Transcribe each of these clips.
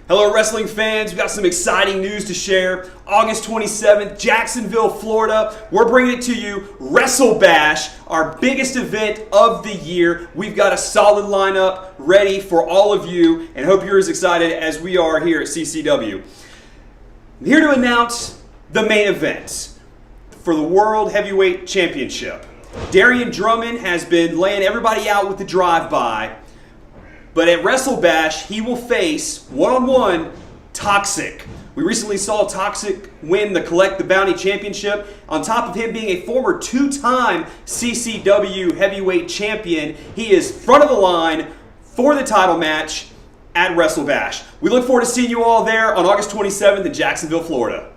Hello, wrestling fans. We've got some exciting news to share. August 27th, Jacksonville, Florida. We're bringing it to you, Wrestle Bash, our biggest event of the year. We've got a solid lineup ready for all of you, and hope you're as excited as we are here at CCW. I'm here to announce the main event for the World Heavyweight Championship. Darryon Drummond has been laying everybody out with the drive-by. But at Wrestle Bash, he will face, one-on-one, Toxic. We recently saw Toxic win the Collect the Bounty Championship. On top of him being a former two-time CCW heavyweight champion, he is front of the line for the title match at Wrestle Bash. We look forward to seeing you all there on August 27th in Jacksonville, Florida.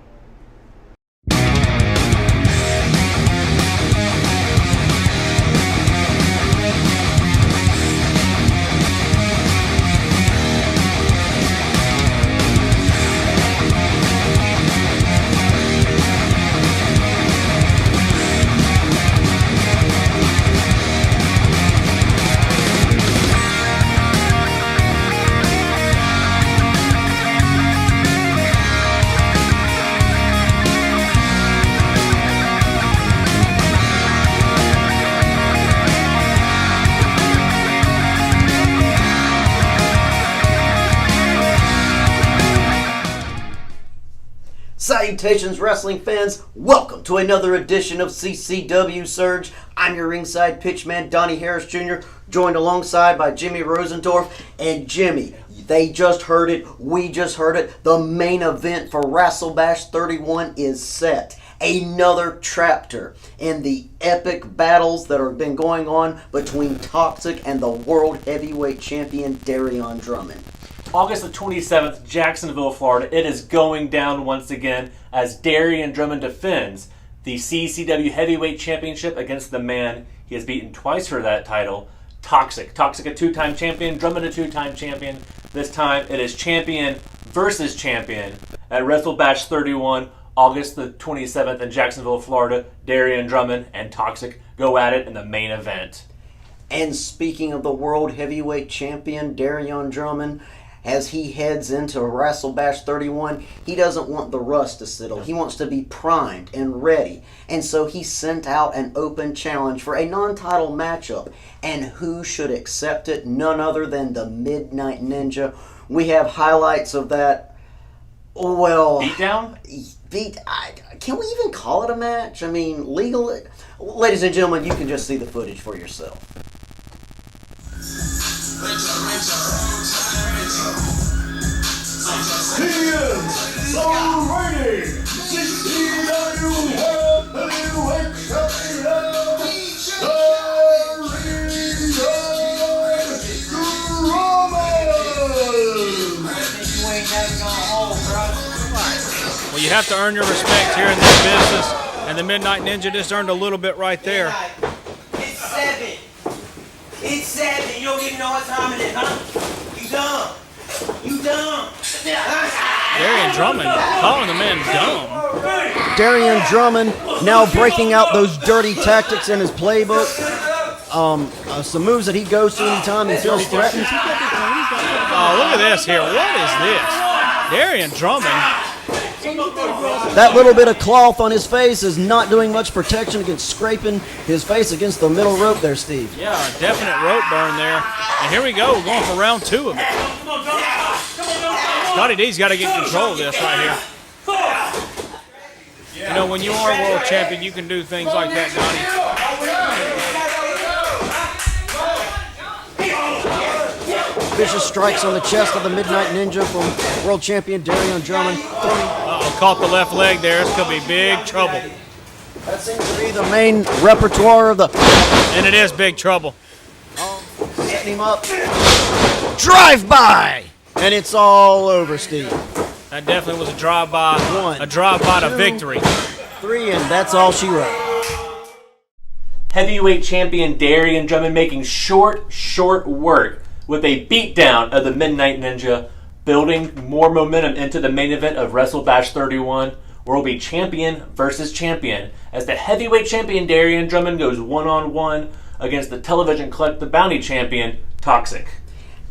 Salutations, wrestling fans. Welcome to another edition of CCW Surge. I'm your ringside pitchman, Donnie Harris Jr., joined alongside by Jimmy Rosendorf. And Jimmy, they just heard it. We just heard it. The main event for Wrestle Bash 31 is set. Another chapter in the epic battles that have been going on between Toxic and the World Heavyweight Champion, Darryon Drummond. August the 27th, Jacksonville, Florida. It is going down once again as Darryon Drummond defends the CCW Heavyweight Championship against the man he has beaten twice for that title, Toxic. Toxic, a two-time champion. Drummond, a two-time champion. This time, it is champion versus champion at Wrestle Bash 31, August the 27th in Jacksonville, Florida. Darryon Drummond and Toxic go at it in the main event. And speaking of the World Heavyweight Champion, Darryon Drummond, as he heads into Wrestle Bash 31, he doesn't want the rust to settle. He wants to be primed and ready. And so he sent out an open challenge for a non-title matchup. And who should accept it? None other than the Midnight Ninja. We have highlights of that. Well, Beatdown? Can we even call it a match? I mean, legal. Ladies and gentlemen, you can just see the footage for yourself. He is the reigning CCW World Heavyweight Champion, Darryon Drummond. Well, you have to earn your respect here in this business, and the Midnight Ninja just earned a little bit right there. It's 7. It's 7. You don't even know what time it is, huh? You dumb. You dumb. Darryon Drummond calling the man dumb. Darryon Drummond now breaking out those dirty tactics in his playbook. Some moves that he goes to anytime he feels threatened. Oh, look at this here. What is this? Darryon Drummond. That little bit of cloth on his face is not doing much protection against scraping his face against the middle rope there, Steve. Yeah, a definite rope burn there. And here we go. We're going for round 2 of it. Scotty D's got to get control of this right here. You know, when you are a world champion, you can do things like that, Donnie. Vicious strikes on the chest of the Midnight Ninja from world champion Darryon Drummond. Uh-oh, caught the left leg there. This could be big trouble. That seems to be the main repertoire of the... And it is big trouble. Setting him up. Drive-by! And it's all over, Steve. That definitely was a drive-by. One, a drive-by to two, victory. 3, and that's all she wrote. Heavyweight champion Darryon Drummond making short work with a beatdown of the Midnight Ninja, building more momentum into the main event of Wrestle Bash 31, where will be champion versus champion, as the heavyweight champion Darryon Drummond goes one-on-one against the television Collect the Bounty champion, Toxic.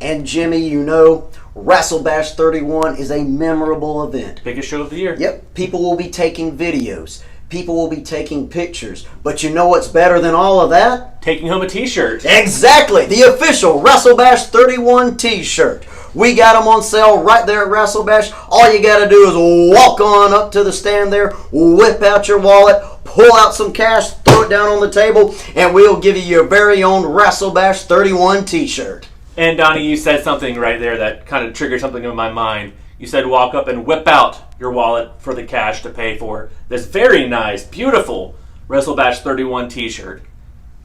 And Jimmy, you know, WrestleBash 31 is a memorable event. Biggest show of the year. Yep, people will be taking videos. People will be taking pictures. But you know what's better than all of that? Taking home a t-shirt. Exactly, the official WrestleBash 31 t-shirt. We got them on sale right there at WrestleBash. All you got to do is walk on up to the stand there, whip out your wallet, pull out some cash, throw it down on the table, and we'll give you your very own WrestleBash 31 t-shirt. And Donnie, you said something right there that kind of triggered something in my mind. You said walk up and whip out your wallet for the cash to pay for this very nice, beautiful WrestleBash 31 t-shirt.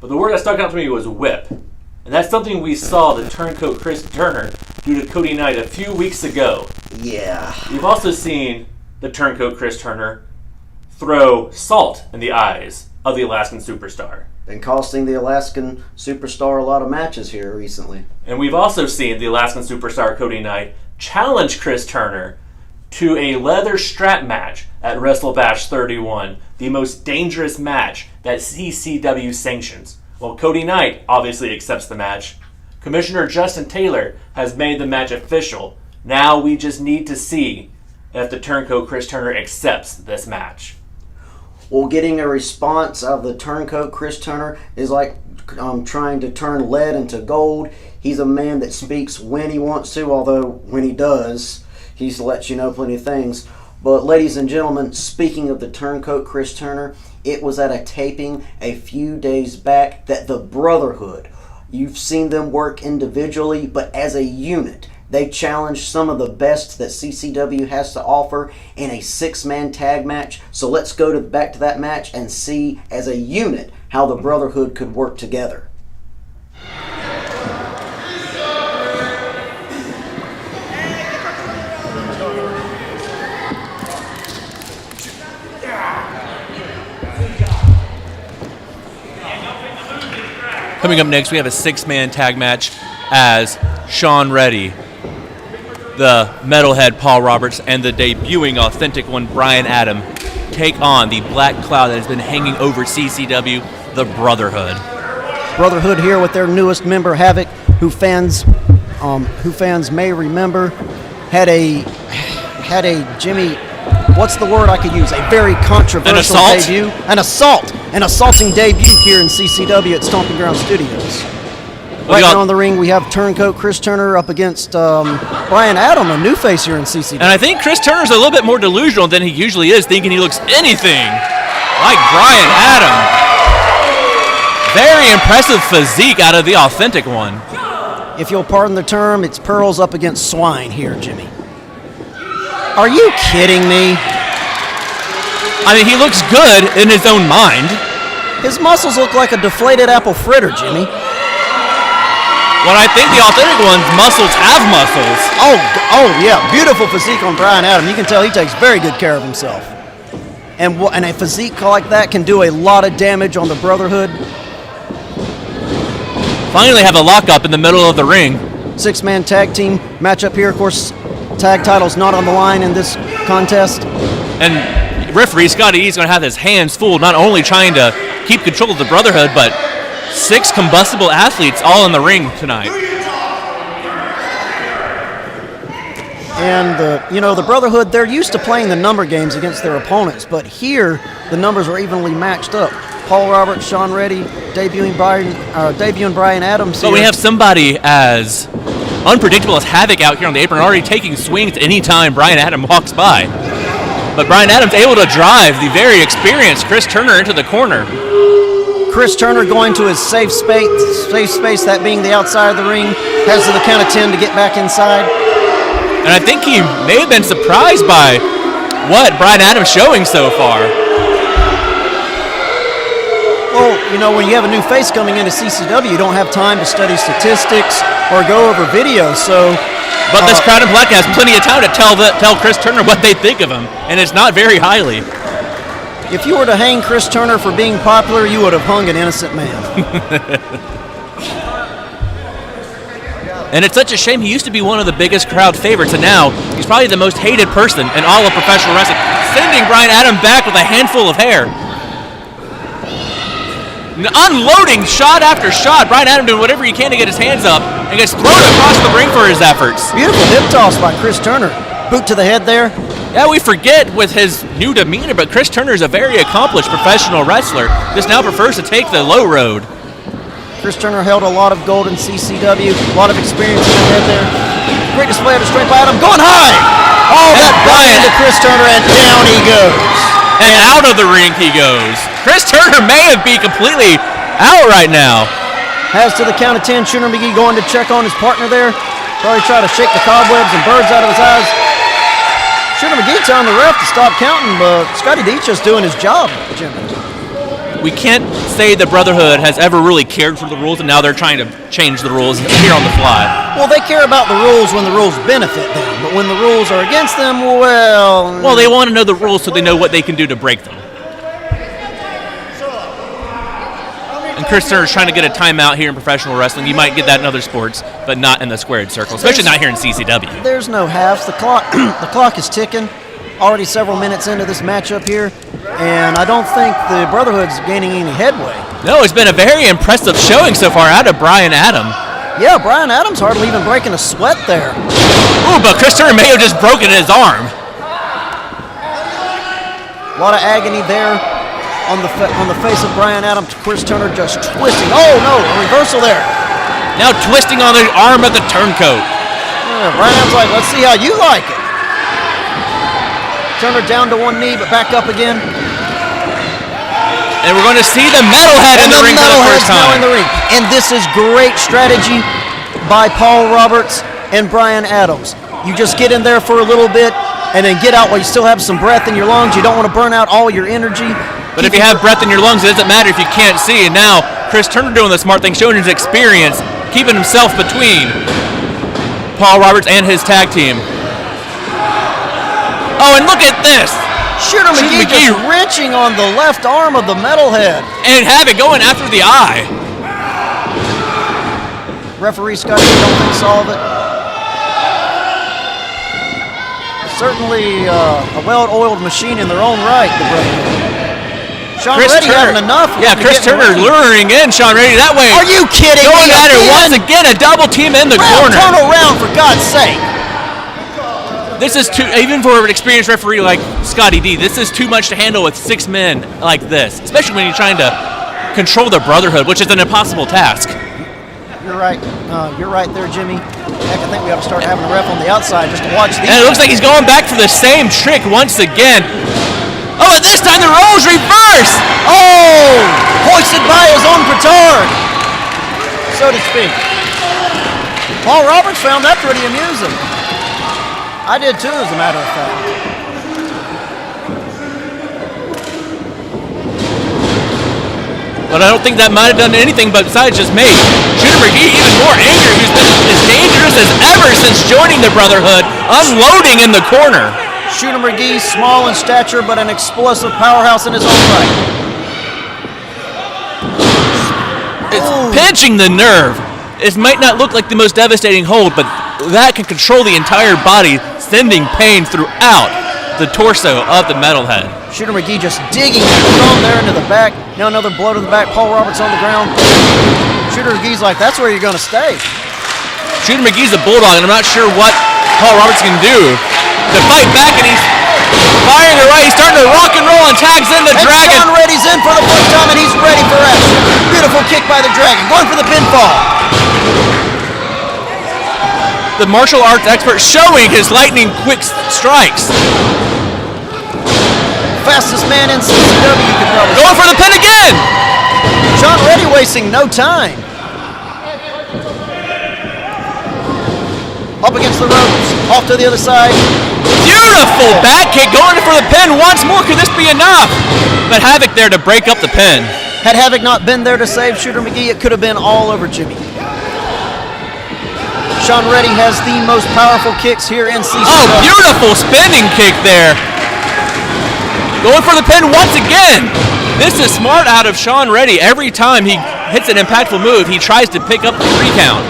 But the word that stuck out to me was whip. And that's something we saw the turncoat Chris Turner do to Cody Knight a few weeks ago. Yeah. You've also seen the turncoat Chris Turner throw salt in the eyes of the Alaskan Superstar. Been costing the Alaskan Superstar a lot of matches here recently. And we've also seen the Alaskan Superstar Cody Knight challenge Chris Turner to a leather strap match at WrestleBash 31, the most dangerous match that CCW sanctions. Well, Cody Knight obviously accepts the match. Commissioner Justin Taylor has made the match official. Now we just need to see if the turncoat Chris Turner accepts this match. Well, getting a response of the turncoat Chris Turner is like trying to turn lead into gold. He's a man that speaks when he wants to, although when he does, he lets you know plenty of things. But ladies and gentlemen, speaking of the turncoat Chris Turner, it was at a taping a few days back that the Brotherhood, you've seen them work individually, but as a unit, they challenged some of the best that CCW has to offer in a 6-man tag match. So let's go back to that match and see as a unit how the Brotherhood could work together. Coming up next, we have a 6-man tag match as Sean Reddy, the metalhead Paul Roberts, and the debuting Authentic One Brian Adam take on the black cloud that has been hanging over CCW, the Brotherhood. Brotherhood here with their newest member Havoc, who fans may remember had a Jimmy, what's the word I could use? A very controversial debut. An assaulting debut here in CCW at Stomping Ground Studios. Right now in the ring, we have turncoat Chris Turner up against Brian Adam, a new face here in CCW. And I think Chris Turner's a little bit more delusional than he usually is, thinking he looks anything like Brian Adam. Very impressive physique out of the Authentic One. If you'll pardon the term, it's pearls up against swine here, Jimmy. Are you kidding me? I mean, he looks good in his own mind. His muscles look like a deflated apple fritter, Jimmy. When I think the Authentic One's muscles have muscles. Oh yeah, beautiful physique on Brian Adam. You can tell he takes very good care of himself. And a physique like that can do a lot of damage on the Brotherhood. Finally have a lockup in the middle of the ring. 6-man tag team matchup here. Of course, tag title's not on the line in this contest. And referee Scotty E's going to have his hands full, not only trying to keep control of the Brotherhood, but 6 combustible athletes all in the ring tonight. And the Brotherhood, they're used to playing the number games against their opponents, but here the numbers are evenly matched up. Paul Roberts, Sean Reddy, debuting Brian Adams. So we have somebody as unpredictable as Havoc out here on the apron, already taking swings anytime Brian Adams walks by. But Brian Adams able to drive the very experienced Chris Turner into the corner. Chris Turner going to his safe space, that being the outside of the ring, has to the count of 10 to get back inside. And I think he may have been surprised by what Brian Adams showing so far. Well, when you have a new face coming into CCW, you don't have time to study statistics or go over videos, so... But this crowd in black has plenty of time to tell Chris Turner what they think of him, and it's not very highly. If you were to hang Chris Turner for being popular, you would have hung an innocent man. And it's such a shame. He used to be one of the biggest crowd favorites, and now he's probably the most hated person in all of professional wrestling, sending Brian Adams back with a handful of hair. Unloading shot after shot. Brian Adams doing whatever he can to get his hands up. and gets thrown across the ring for his efforts. Beautiful hip toss by Chris Turner. Boot to the head there. Yeah, we forget with his new demeanor, but Chris Turner is a very accomplished professional wrestler. Just now prefers to take the low road. Chris Turner held a lot of gold in CCW, a lot of experience in the head there. Great display of the strength by Adam, going high! Oh, that Brian to Chris Turner, and down he goes. And out of the ring he goes. Chris Turner may have been completely out right now. Has to the count of 10, Shooter McGee going to check on his partner there. Probably try to shake the cobwebs and birds out of his eyes. Shooter McGee telling the ref to stop counting, but Scotty D just doing his job, Jimmy. We can't say the Brotherhood has ever really cared for the rules, and now they're trying to change the rules here on the fly. Well, they care about the rules when the rules benefit them, but when the rules are against them, well... Well, they want to know the rules so they know what they can do to break them. And Chris Turner's trying to get a timeout here in professional wrestling. You might get that in other sports, but not in the squared circle, especially not here in CCW. There's no halves. The clock is ticking. Already several minutes into this matchup here, and I don't think the Brotherhood's gaining any headway. No, it's been a very impressive showing so far out of Brian Adam. Yeah, Brian Adams hardly even breaking a sweat there. Ooh, but Chris Turner may have just broken his arm. A lot of agony there on the face of Brian Adams. Chris Turner just twisting. Oh no, a reversal there. Now twisting on the arm of the turncoat. Yeah, Brian Adams like, let's see how you like it. Turner down to one knee, but back up again. And we're going to see the metalhead in the ring for the first time. Now in the ring. And this is great strategy by Paul Roberts and Brian Adams. You just get in there for a little bit and then get out while you still have some breath in your lungs. You don't want to burn out all your energy. But if you have breath in your lungs, it doesn't matter if you can't see. And now Chris Turner doing the smart thing, showing his experience, keeping himself between Paul Roberts and his tag team. Oh, and look at this. Shooter McGee just wrenching on the left arm of the metalhead. And have it going after the eye. Referee Scotty don't think solve it. Certainly a well-oiled machine in their own right, the Brotherhood. Sean Reddy having enough. Yeah, Chris Turner luring in Sean Reddy that way. Are you kidding me? Going at it once again, a double team in the corner. Turn around, for God's sake. This is too, even for an experienced referee like Scotty D, this is too much to handle with 6 men like this, especially when you're trying to control the Brotherhood, which is an impossible task. You're right. You're right there, Jimmy. Heck, I think we ought to start having a ref on the outside just to watch these. And it looks like he's going back for the same trick once again. Oh, and this time the roles reverse! Oh! Hoisted by his own petard, so to speak. Paul Roberts found that pretty amusing. I did too, as a matter of fact. But I don't think that might have done anything besides just make Shooter McGee even more angry, who's been as dangerous as ever since joining the Brotherhood, unloading in the corner. Shooter McGee, small in stature, but an explosive powerhouse in his own right. It's pinching the nerve. It might not look like the most devastating hold, but that can control the entire body, sending pain throughout the torso of the metalhead. Shooter McGee just digging strong there into the back. Now another blow to the back. Paul Roberts on the ground. Shooter McGee's like, that's where you're going to stay. Shooter McGee's a bulldog, and I'm not sure what Paul Roberts can do to fight back, and he's firing it right. He's starting to rock and roll and tags in the Dragon. Sean Reddy's in for the first time, and he's ready for action. Beautiful kick by the Dragon. Going for the pinfall. The martial arts expert showing his lightning quick strikes. Fastest man in CCW, you could probably Going for the pin again! Sean Reddy wasting no time. Up against the ropes, off to the other side. Beautiful back kick, going for the pin once more. Could this be enough? But Havoc there to break up the pin. Had Havoc not been there to save Shooter McGee, it could have been all over Jimmy. Sean Reddy has the most powerful kicks here in CCW. Oh, beautiful spinning kick there. Going for the pin once again. This is smart out of Sean Reddy. Every time he hits an impactful move, he tries to pick up the 3 count.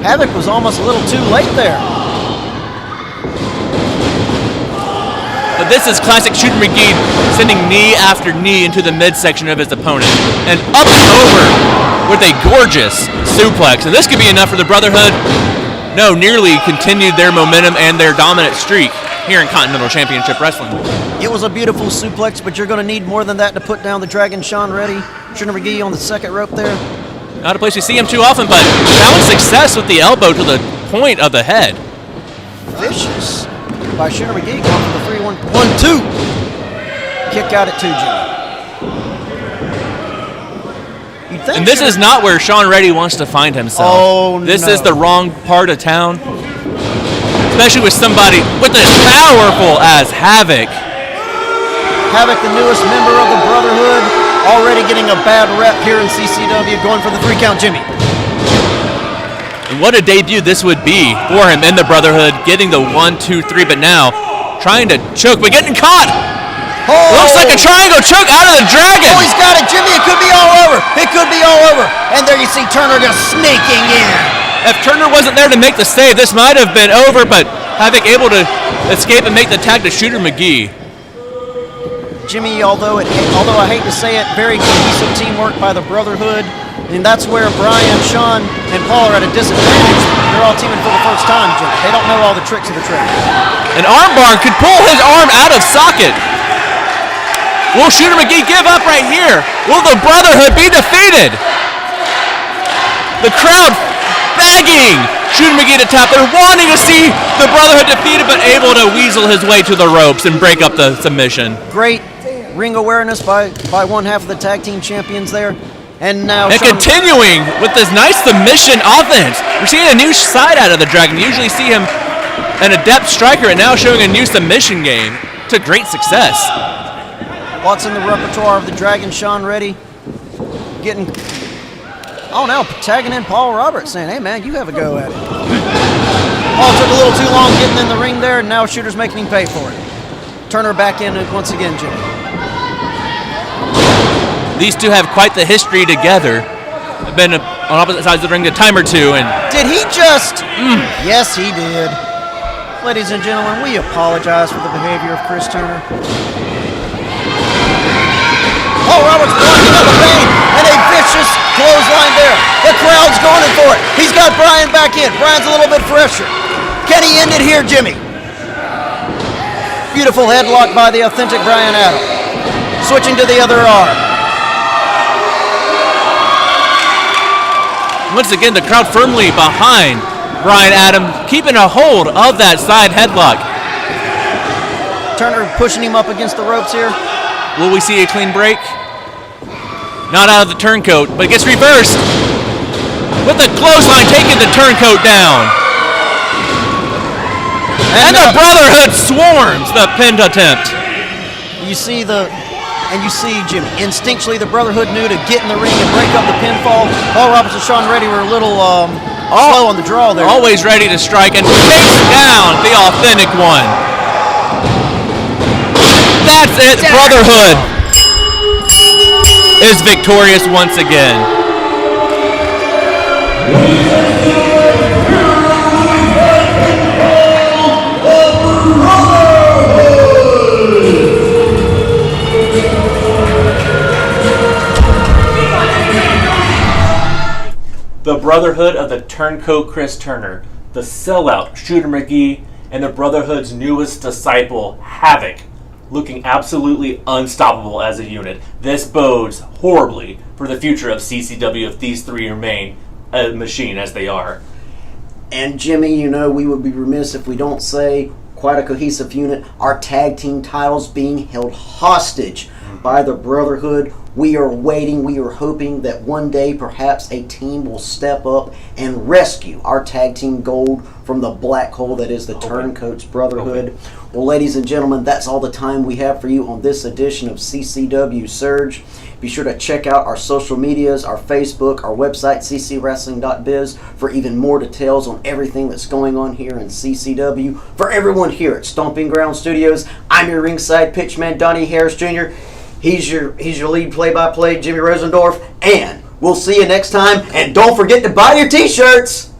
Havoc was almost a little too late there. But But this is classic Shooter McGee sending knee after knee into the midsection of his opponent. And up and over with a gorgeous suplex. And this could be enough for the Brotherhood. No, nearly continued their momentum and their dominant streak here in Continental Championship Wrestling. It was a beautiful suplex, but you're going to need more than that to put down the Dragon Sean Reddy. Shooter McGee on the second rope there. Not a place we see him too often, but found success with the elbow to the point of the head. Vicious by Shooter McGee, going for the 3-1-1-2. Kick out at 2, Jimmy. You'd think And this is not where Sean Reddy wants to find himself. Oh, This no. is the wrong part of town. Especially with somebody with as powerful as Havoc. Havoc, the newest member of the Brotherhood, already getting a bad rep here in CCW, going for the 3 count, Jimmy. And what a debut this would be for him in the Brotherhood, getting the 1, 2, 3, but now trying to choke, but getting caught. Oh. Looks like a triangle choke out of the Dragon. Oh, he's got it, Jimmy. It could be all over. It could be all over. And there you see Turner just sneaking in. If Turner wasn't there to make the save, this might have been over, but Havoc able to escape and make the tag to Shooter McGee. Jimmy, although I hate to say it, very cohesive teamwork by the Brotherhood. And that's where Brian, Sean, and Paul are at a disadvantage. They're all teaming for the first time, Jimmy. They don't know all the tricks of the trade. An armbar could pull his arm out of socket. Will Shooter McGee give up right here? Will the Brotherhood be defeated? The crowd begging Shooter McGee to tap. They're wanting to see the Brotherhood defeated, but able to weasel his way to the ropes and break up the submission. Great ring awareness by one half of the tag team champions there. And now And continuing with this nice submission offense. We're seeing a new side out of the Dragon. You usually see him an adept striker, and now showing a new submission game to great success. What's in the repertoire of the Dragon Sean Reddy? Getting... Oh, now tagging in Paul Roberts, saying, hey, man, you have a go at it. Paul took a little too long getting in the ring there, and now Shooter's making him pay for it. Turner back in it once again, Jimmy. These two have quite the history together. They've been on opposite sides of the ring a time or two, and Did he just... Yes, he did. Ladies and gentlemen, we apologize for the behavior of Chris Turner. Paul Roberts blocking up the pain, and a vicious clothesline there. The crowd's going in for it. He's got Brian back in. Brian's a little bit fresher. Can he end it here, Jimmy? Beautiful headlock by the authentic Brian Adam. Switching to the other arm. once again the crowd firmly behind Brian Adam, keeping a hold of that side headlock. Turner pushing him up against the ropes here. Will we see a clean break? Not out of the turncoat, but it gets reversed. With the clothesline taking the turncoat down. And the Brotherhood swarms the pinned attempt. You see Jimmy, instinctually the Brotherhood knew to get in the ring and break up the pinfall. Paul Roberts and Sean Reddy were a little slow on the draw there. Always ready to strike and takes down the authentic one. That's it. Brotherhood is victorious once again. The Brotherhood of the Turncoat Chris Turner, the sellout Shooter McGee, and the Brotherhood's newest disciple, Havoc, looking absolutely unstoppable as a unit. This bodes horribly for the future of CCW if these three remain a machine as they are. And Jimmy, we would be remiss if we don't say quite a cohesive unit. Our tag team titles being held hostage by the Brotherhood. We are waiting, we are hoping that one day perhaps a team will step up and rescue our tag team gold from the black hole that is the Turncoats Brotherhood. Well, ladies and gentlemen, that's all the time we have for you on this edition of CCW Surge. Be sure to check out our social medias, our Facebook, our website, ccwrestling.biz, for even more details on everything that's going on here in CCW. For everyone here at Stomping Ground Studios, I'm your ringside pitchman, Donnie Harris Jr., He's your lead play-by-play, Jimmy Rosendorf, and we'll see you next time. And don't forget to buy your t-shirts.